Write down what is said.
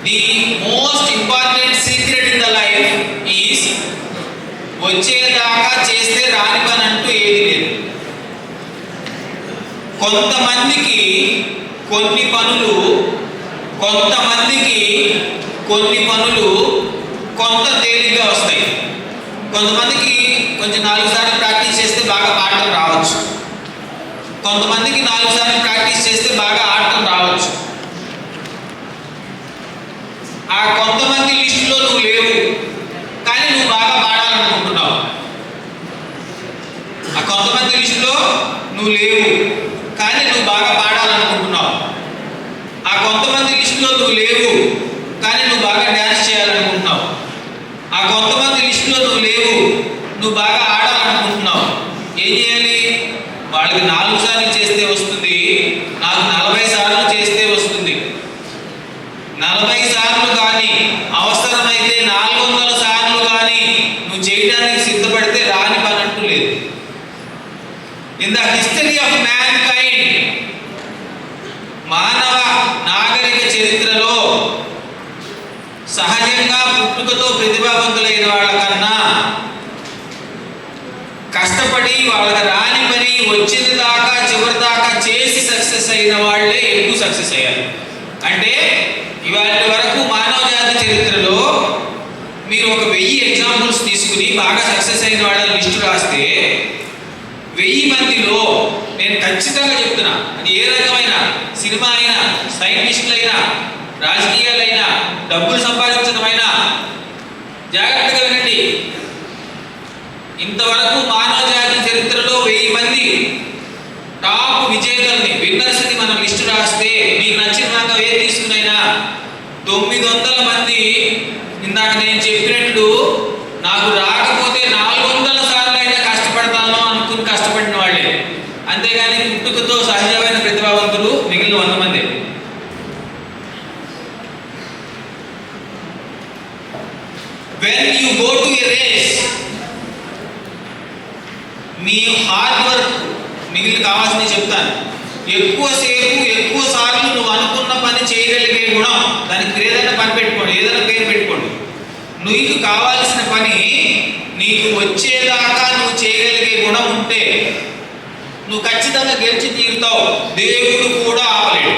The most important secret in the life is వచ్చేదాకా చేస్తే రాని పని అంటూ ఏది లేదు. కొంతమందికి కొన్ని పనులు కొంత తేలిగ్గా వస్తాయి. కొంతమందికి కొంచెం 4 సార్లు ప్రాక్టీస్ చేస్తే బాగా పాడటం రావచ్చు. కొంతమందికి 4 సార్లు ప్రాక్టీస్ చేస్తే బాగా ఆడటం రావచ్చు. ఆ కొంతమంది లిస్టులో నువ్వు లేవు, కానీ నువ్వు బాగా పాడాలనుకుంటున్నావు. ఆ కొంతమంది లిస్టులో నువ్వు లేవు, కానీ నువ్వు బాగా పాడాలనుకుంటున్నావు. ఆ కొంతమంది లిస్టులో నువ్వు లేవు, కానీ నువ్వు బాగా డ్యాన్స్ చేయాలనుకుంటున్నావు. ఆ కొంతమంది లిస్టులో నువ్వు లేవు, నువ్వు బాగా ఆడాలనుకుంటున్నావు. ఏం చేయాలి? వాళ్ళకి 4 సార్లు చేస్తే వస్తుంది, నాకు 40 సార్లు చేస్తే వస్తుంది. 40 సార్లు కానీ అవసరమైతే 400 సార్లు కానీ నువ్వు చేయడానికి సిద్ధపడితే రాని పని అంటూ లేదు. In the history of man kind, మానవ నాగరిక చరిత్రలో సహజంగా పుట్టుకతో ప్రతిభావంతులైన వాళ్ళకన్నా కష్టపడి వాళ్ళకి రాని పని వచ్చిన దాకా చివరి దాకా చేసి సక్సెస్ అయిన వాళ్ళే ఎక్కువ సక్సెస్ అయ్యారు. అంటే ఇవాళ వరకు మానవ జాతి చరిత్రలో మీరు ఒక 1000 ఎగ్జాంపుల్స్ తీసుకుని బాగా సక్సెస్ అయిన వాళ్ళ లిస్టు రాస్తే 1000 మందిలో నేను ఖచ్చితంగా చెప్తున్నా, అది ఏ రకమైన సినిమా అయినా, సైంటిస్టులైనా, రాజకీయాలైనా, డబ్బులు సంపాదించడమైనా, జాగ్రత్తగా వినండి. ఇంతవరకు మానవ జాతి చరిత్రలో 1000 మంది టాప్ విజేతల్ని, విన్నర్స్ని మనం లిస్టు రాస్తే మీకు నచ్చిన రంగం ఏది తీసుకునైనా 900 మంది ఇందాక నేను చెప్పినట్లు నాకు రాకపోతే 400 సార్లు అయినా కష్టపడతాను అనుకుని కష్టపడిన వాళ్ళే. అంతేగాని పుట్టుకతో సహజమైన ప్రతిభావంతులు మిగిలిన 100 మంది. When you go to a race, me hard work మిగిలిన కావాల్సింది చెప్తాను. ఎక్కువసేపు ఎక్కువ సార్లు నువ్వు అనుకున్న పని చేయగలిగే గుణం, దానికి ఏదైనా పని పెట్టుకోండి, ఏదైనా పేరు పెట్టుకోండి. నీకు కావాల్సిన పని నీకు వచ్చేదాకా నువ్వు చేయగలిగే గుణం ఉంటే నువ్వు ఖచ్చితంగా గెలిచి తీరుతావు. దేవుడు కూడా ఆపలేడు.